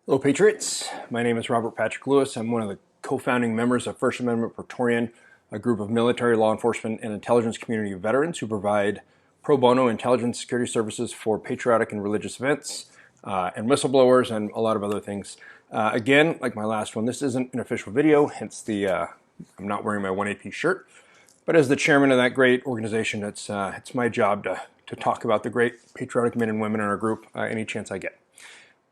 Hello, Patriots. My name is Robert Patrick Lewis. I'm one of the co-founding members of First Amendment Praetorian, a group of military, law enforcement, and intelligence community veterans who provide pro bono intelligence security services for patriotic and religious events, and whistleblowers, and a lot of other things. Again, like my last one, this isn't an official video, hence the I'm not wearing my 1AP shirt. But as the chairman of that great organization, it's my job to talk about the great patriotic men and women in our group any chance I get.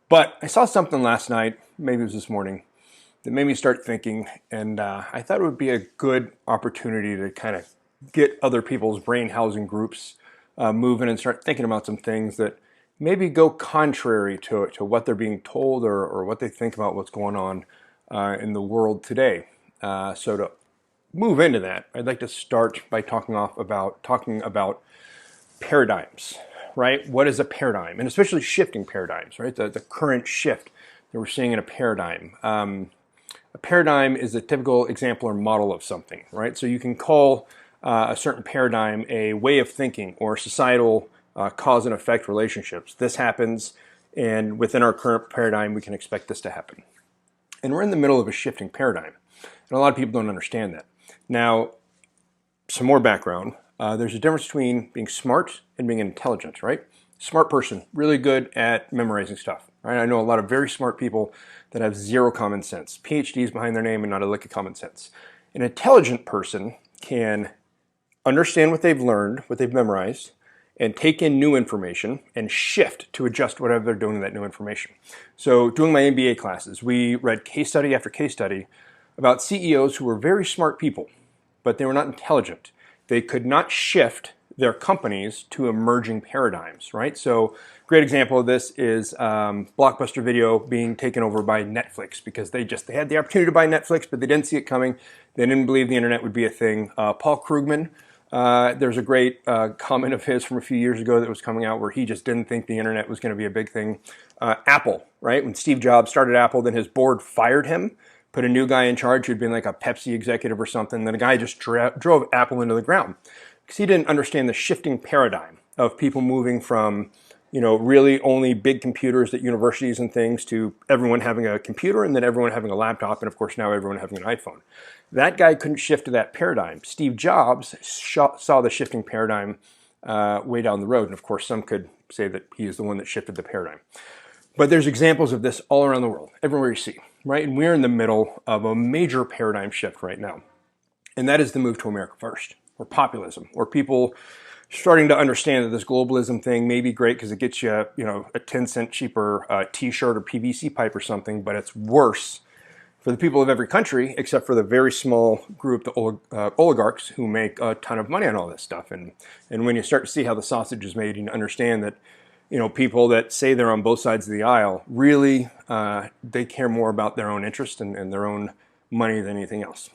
But I saw something last night, maybe it was this morning, that made me start thinking, and I thought it would be a good opportunity to kind of get other people's brain housing groups moving and start thinking about some things that maybe go contrary to what they're being told or what they think about what's going on in the world today. So to move into that, I'd like to start by talking about paradigms. Right? What is a paradigm? And especially shifting paradigms, right? The current shift that we're seeing in a paradigm. A paradigm is a typical example or model of something, right? So you can call a certain paradigm a way of thinking or societal cause and effect relationships. This happens, and within our current paradigm, we can expect this to happen. And we're in the middle of a shifting paradigm. And a lot of people don't understand that. Now, some more background. There's a difference between being smart and being intelligent, right? Smart person, really good at memorizing stuff, right? I know a lot of very smart people that have zero common sense, PhDs behind their name and not a lick of common sense. An intelligent person can understand what they've learned, what they've memorized, and take in new information and shift to adjust whatever they're doing to that new information. So doing my MBA classes, we read case study after case study about CEOs who were very smart people, but they were not intelligent. They could not shift their companies to emerging paradigms, right? So great example of this is Blockbuster Video being taken over by Netflix because they had the opportunity to buy Netflix, but they didn't see it coming. They didn't believe the internet would be a thing. Paul Krugman, there's a great comment of his from a few years ago that was coming out where he just didn't think the internet was going to be a big thing. Apple, right? When Steve Jobs started Apple, then his board fired him, put a new guy in charge who'd been like a Pepsi executive or something. Then the guy just drove Apple into the ground because he didn't understand the shifting paradigm of people moving from, really only big computers at universities and things to everyone having a computer and then everyone having a laptop and of course now everyone having an iPhone. That guy couldn't shift to that paradigm. Steve Jobs saw the shifting paradigm way down the road, and of course some could say that he is the one that shifted the paradigm. But there's examples of this all around the world, everywhere you see, right? And we're in the middle of a major paradigm shift right now. And that is the move to America first, or populism, or people starting to understand that this globalism thing may be great because it gets you, a 10-cent cheaper t-shirt or PVC pipe or something, but it's worse for the people of every country, except for the very small group, the oligarchs, who make a ton of money on all this stuff. And when you start to see how the sausage is made, you understand that people that say they're on both sides of the aisle, really, they care more about their own interest and their own money than anything else.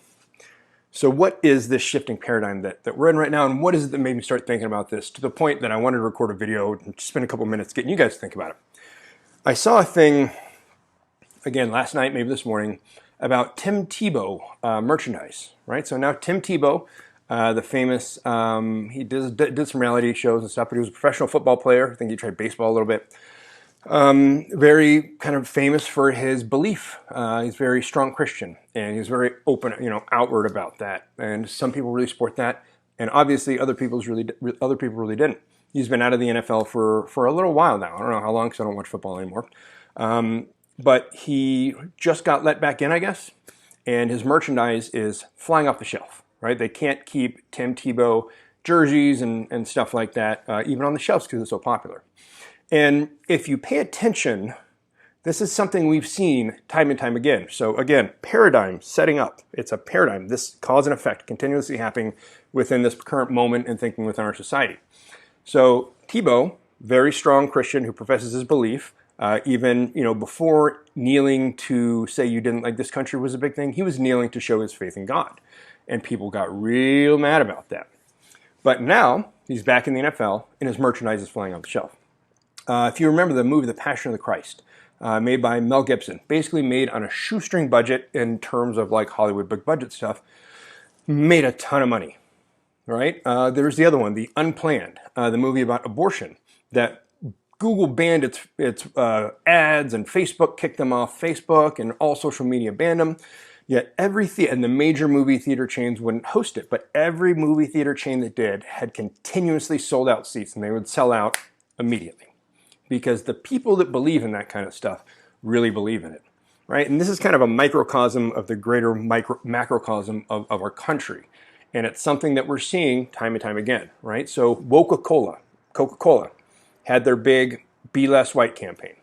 So what is this shifting paradigm that we're in right now, and what is it that made me start thinking about this to the point that I wanted to record a video and spend a couple minutes getting you guys to think about it? I saw a thing, again, last night, maybe this morning, about Tim Tebow merchandise, right? So now Tim Tebow, the famous, he did some reality shows and stuff, but he was a professional football player. I think he tried baseball a little bit. Very kind of famous for his belief. He's a very strong Christian, and he's very open, outward about that. And some people really support that, and obviously other people really didn't. He's been out of the NFL for a little while now. I don't know how long because I don't watch football anymore. But he just got let back in, I guess, and his merchandise is flying off the shelf. Right? They can't keep Tim Tebow jerseys and stuff like that even on the shelves because it's so popular. And if you pay attention, this is something we've seen time and time again. So again, paradigm setting up. It's a paradigm. This cause and effect continuously happening within this current moment and thinking within our society. So Tebow, very strong Christian who professes his belief, even before kneeling to say you didn't like this country was a big thing, he was kneeling to show his faith in God. And people got real mad about that. But now, he's back in the NFL, and his merchandise is flying off the shelf. If you remember the movie The Passion of the Christ, made by Mel Gibson, basically made on a shoestring budget in terms of like Hollywood big budget stuff, made a ton of money, right? There's the other one, The Unplanned, the movie about abortion, that Google banned its ads, and Facebook kicked them off Facebook, and all social media banned them. Yet and the major movie theater chains wouldn't host it, but every movie theater chain that did had continuously sold out seats, and they would sell out immediately. Because the people that believe in that kind of stuff really believe in it, right? And this is kind of a microcosm of the greater macrocosm of our country. And it's something that we're seeing time and time again, right? So Coca-Cola had their big Be Less White campaign.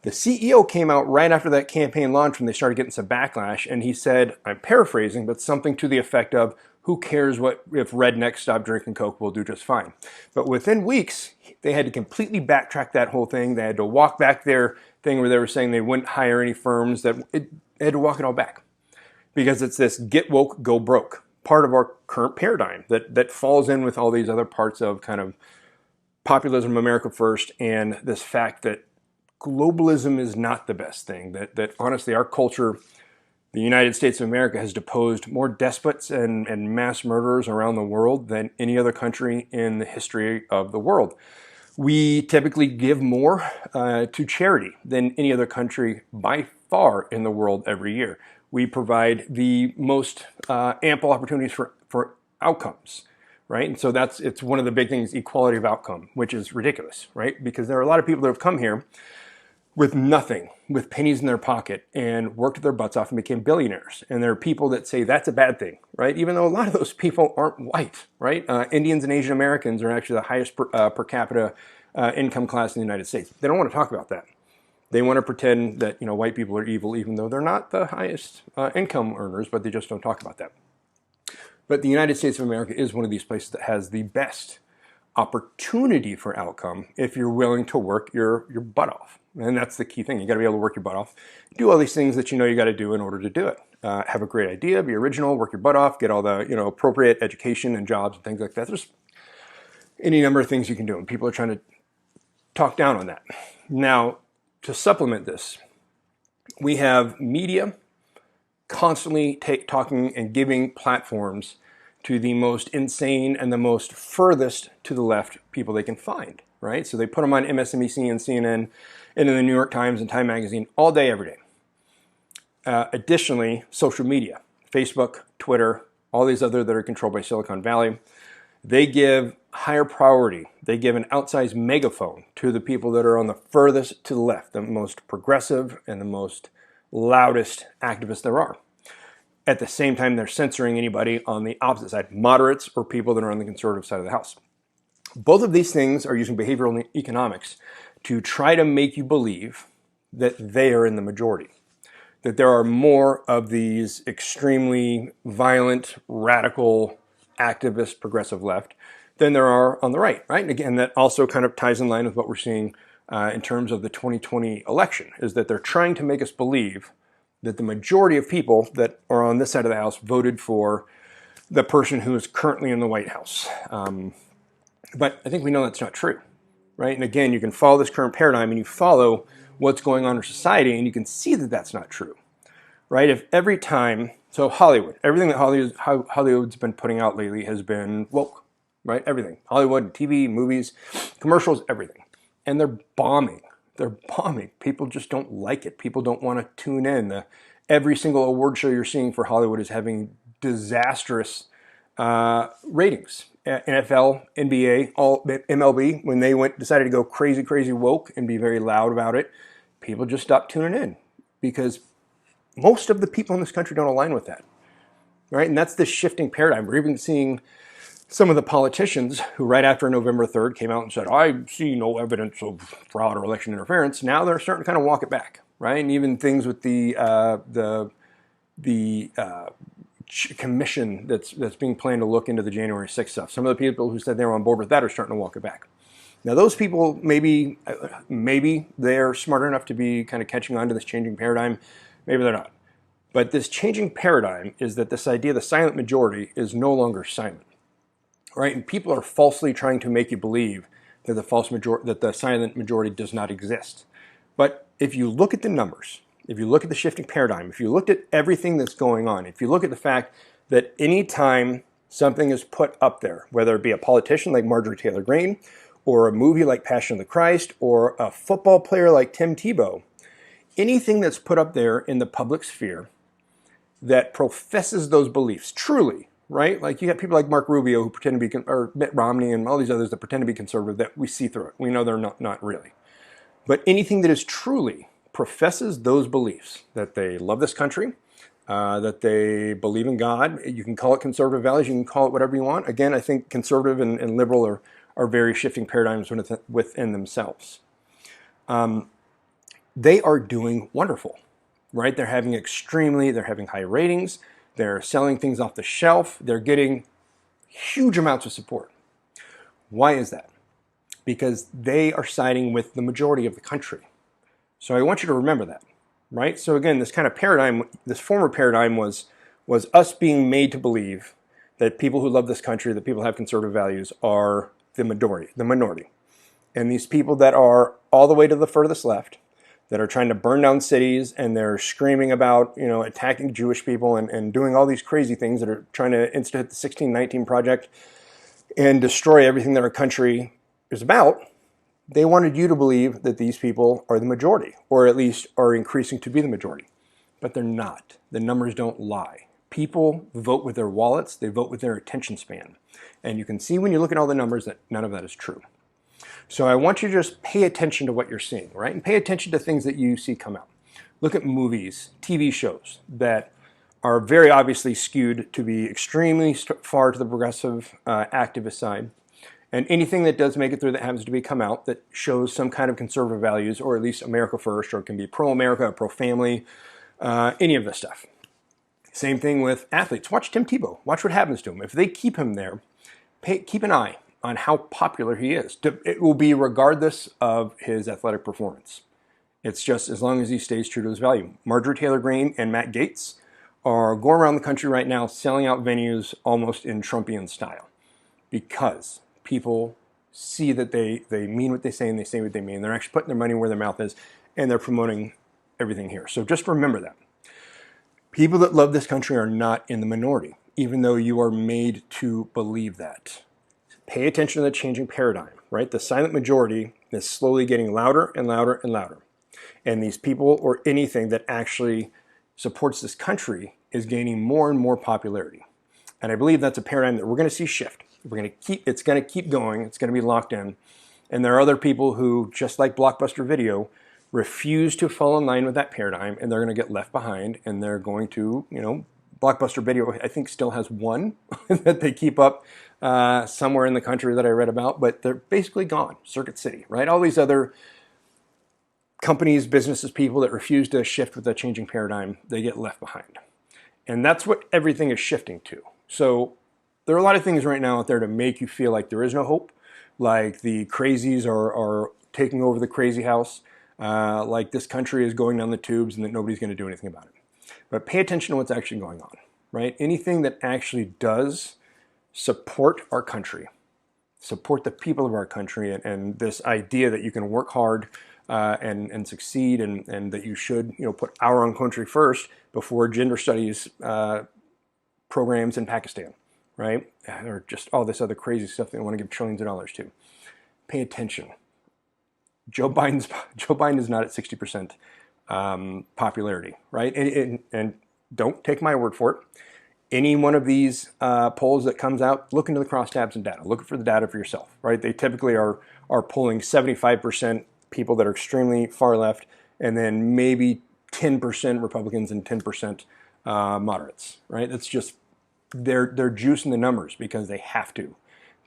The CEO came out right after that campaign launched when they started getting some backlash, and he said, I'm paraphrasing, but something to the effect of, who cares what if rednecks stop drinking Coke, we'll do just fine. But within weeks, they had to completely backtrack that whole thing. They had to walk back their thing where they were saying they wouldn't hire any firms. They had to walk it all back. Because it's this get woke, go broke part of our current paradigm that falls in with all these other parts of kind of populism, America first, and this fact that globalism is not the best thing. That honestly, our culture, the United States of America, has deposed more despots and mass murderers around the world than any other country in the history of the world. We typically give more to charity than any other country by far in the world every year. We provide the most ample opportunities for outcomes, right? And so it's one of the big things, equality of outcome, which is ridiculous, right? Because there are a lot of people that have come here with nothing, with pennies in their pocket, and worked their butts off and became billionaires. And there are people that say that's a bad thing, right? Even though a lot of those people aren't white, right? Indians and Asian Americans are actually the highest per capita income class in the United States. They don't want to talk about that. They want to pretend that white people are evil, even though they're not the highest income earners, but they just don't talk about that. But the United States of America is one of these places that has the best opportunity for outcome if you're willing to work your butt off. And that's the key thing. You got to be able to work your butt off. Do all these things that you got to do in order to do it. Have a great idea, be original, work your butt off, get all the appropriate education and jobs and things like that. There's any number of things you can do, and people are trying to talk down on that. Now, to supplement this, we have media constantly talking and giving platforms to the most insane and the most furthest to the left people they can find, right? So they put them on MSNBC and CNN and in the New York Times and Time Magazine all day, every day. Additionally, social media, Facebook, Twitter, all these other that are controlled by Silicon Valley, they give higher priority. They give an outsized megaphone to the people that are on the furthest to the left, the most progressive and the most loudest activists there are. At the same time, they're censoring anybody on the opposite side, moderates or people that are on the conservative side of the house. Both of these things are using behavioral economics to try to make you believe that they are in the majority, that there are more of these extremely violent, radical, activist, progressive left than there are on the right, right? And again, that also kind of ties in line with what we're seeing in terms of the 2020 election, is that they're trying to make us believe that the majority of people that are on this side of the house voted for the person who is currently in the White House. But I think we know that's not true, right? And again, you can follow this current paradigm and you follow what's going on in society and you can see that that's not true, right? If every time, so Hollywood, everything that Hollywood's been putting out lately has been woke, right? Everything, Hollywood, TV, movies, commercials, everything. And they're bombing. They're bombing. People just don't like it. People don't want to tune in. Every single award show you're seeing for Hollywood is having disastrous ratings. NFL, NBA, all MLB, when they decided to go crazy woke and be very loud about it, people just stopped tuning in because most of the people in this country don't align with that, right? And that's the shifting paradigm. We're even seeing some of the politicians who right after November 3rd came out and said, I see no evidence of fraud or election interference. Now they're starting to kind of walk it back, right? And even things with the commission that's being planned to look into the January 6th stuff. Some of the people who said they were on board with that are starting to walk it back. Now those people, maybe they're smart enough to be kind of catching on to this changing paradigm. Maybe they're not. But this changing paradigm is that this idea, the silent majority, is no longer silent, right? And people are falsely trying to make you believe that the silent majority does not exist. But if you look at the numbers, if you look at the shifting paradigm, if you looked at everything that's going on, if you look at the fact that any time something is put up there, whether it be a politician like Marjorie Taylor Greene, or a movie like Passion of the Christ, or a football player like Tim Tebow, anything that's put up there in the public sphere that professes those beliefs, truly, right? Like you got people like Mark Rubio who pretend to be, or Mitt Romney and all these others that pretend to be conservative that we see through it. We know they're not really. But anything that is truly professes those beliefs, that they love this country, that they believe in God, you can call it conservative values, you can call it whatever you want. Again, I think conservative and liberal are very shifting paradigms within themselves. They are doing wonderful. Right? They're having high ratings. They're selling things off the shelf. They're getting huge amounts of support. Why is that? Because they are siding with the majority of the country. So I want you to remember that, right? So again, this kind of paradigm, this former paradigm was us being made to believe that people who love this country, that people who have conservative values are the minority. And these people that are all the way to the furthest left, that are trying to burn down cities, and they're screaming about, attacking Jewish people and doing all these crazy things, that are trying to insta-hit the 1619 Project and destroy everything that our country is about. They wanted you to believe that these people are the majority, or at least are increasing to be the majority. But they're not. The numbers don't lie. People vote with their wallets. They vote with their attention span. And you can see when you look at all the numbers that none of that is true. So I want you to just pay attention to what you're seeing, right? And pay attention to things that you see come out. Look at movies, TV shows that are very obviously skewed to be extremely far to the progressive activist side. And anything that does make it through that happens to be come out that shows some kind of conservative values, or at least America first, or it can be pro-America, pro-family, any of this stuff. Same thing with athletes. Watch Tim Tebow. Watch what happens to him. If they keep him there, keep an eye on how popular he is. It will be regardless of his athletic performance. It's just as long as he stays true to his value. Marjorie Taylor Greene and Matt Gaetz are going around the country right now selling out venues almost in Trumpian style, because people see that they mean what they say and they say what they mean. They're actually putting their money where their mouth is, and they're promoting everything here. So just remember that. People that love this country are not in the minority, even though you are made to believe that. Pay attention to the changing paradigm, right? The silent majority is slowly getting louder and louder and louder. And these people, or anything that actually supports this country, is gaining more and more popularity. And I believe that's a paradigm that we're going to see shift. It's going to keep going. It's going to be locked in. And there are other people who, just like Blockbuster Video, refuse to fall in line with that paradigm, and they're going to get left behind, and they're going to, Blockbuster Video, I think, still has one that they keep up somewhere in the country that I read about, but they're basically gone. Circuit City, right? All these other companies, businesses, people that refuse to shift with the changing paradigm, they get left behind. And that's what everything is shifting to. So there are a lot of things right now out there to make you feel like there is no hope, like the crazies are taking over the crazy house, like this country is going down the tubes and that nobody's going to do anything about it. But pay attention to what's actually going on, right? Anything that actually does support our country, support the people of our country, and this idea that you can work hard and succeed, and that you should put our own country first before gender studies programs in Pakistan, right? Or just all this other crazy stuff that they want to give trillions of dollars to. Pay attention. Joe Biden is not at 60% popularity, right? And don't take my word for it. Any one of these polls that comes out, look into the crosstabs and data. Look for the data for yourself, right? They typically are polling 75% people that are extremely far left, and then maybe 10% Republicans and 10% moderates, right? That's just, they're juicing the numbers because they have to,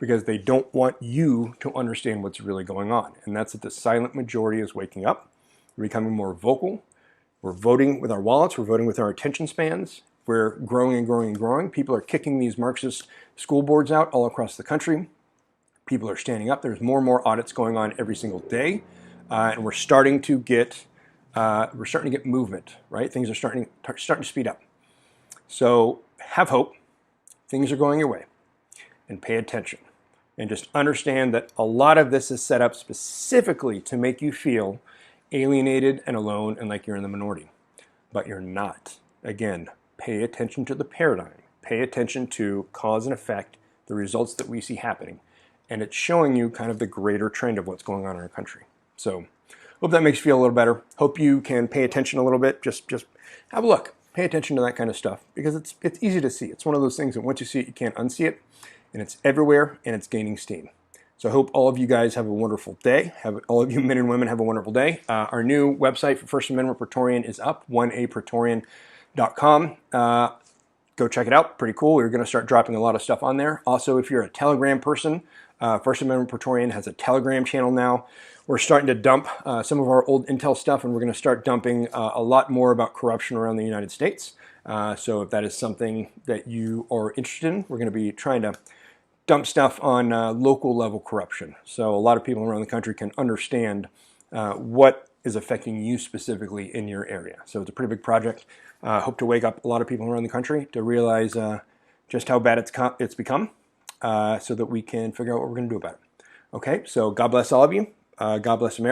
because they don't want you to understand what's really going on. And that's that the silent majority is waking up. We're becoming more vocal. We're voting with our wallets. We're voting with our attention spans. We're growing and growing and growing. People are kicking these Marxist school boards out all across the country. People are standing up. There's more and more audits going on every single day. And we're starting to get movement, right? Things are starting to speed up. So have hope. Things are going your way. And pay attention. And just understand that a lot of this is set up specifically to make you feel alienated and alone and like you're in the minority. But you're not. Again, pay attention to the paradigm. Pay attention to cause and effect, the results that we see happening. and it's showing you kind of the greater trend of what's going on in our country. So hope that makes you feel a little better. Hope you can pay attention a little bit. Just have a look. Pay attention to that kind of stuff because it's easy to see. It's one of those things that once you see it, you can't unsee it, and it's everywhere, and it's gaining steam. So I hope all of you guys have a wonderful day. All of you men and women have a wonderful day. Our new website for First Amendment Praetorian is up, 1apraetorian.com. Go check it out. Pretty cool. We're going to start dropping a lot of stuff on there. Also, if you're a Telegram person, First Amendment Praetorian has a Telegram channel now. We're starting to dump some of our old intel stuff, and we're going to start dumping a lot more about corruption around the United States. So if that is something that you are interested in, we're going to be trying to dump stuff on local level corruption. So a lot of people around the country can understand what is affecting you specifically in your area. So it's a pretty big project. Hope to wake up a lot of people around the country to realize just how bad it's become so that we can figure out what we're going to do about it. Okay, so God bless all of you. God bless America.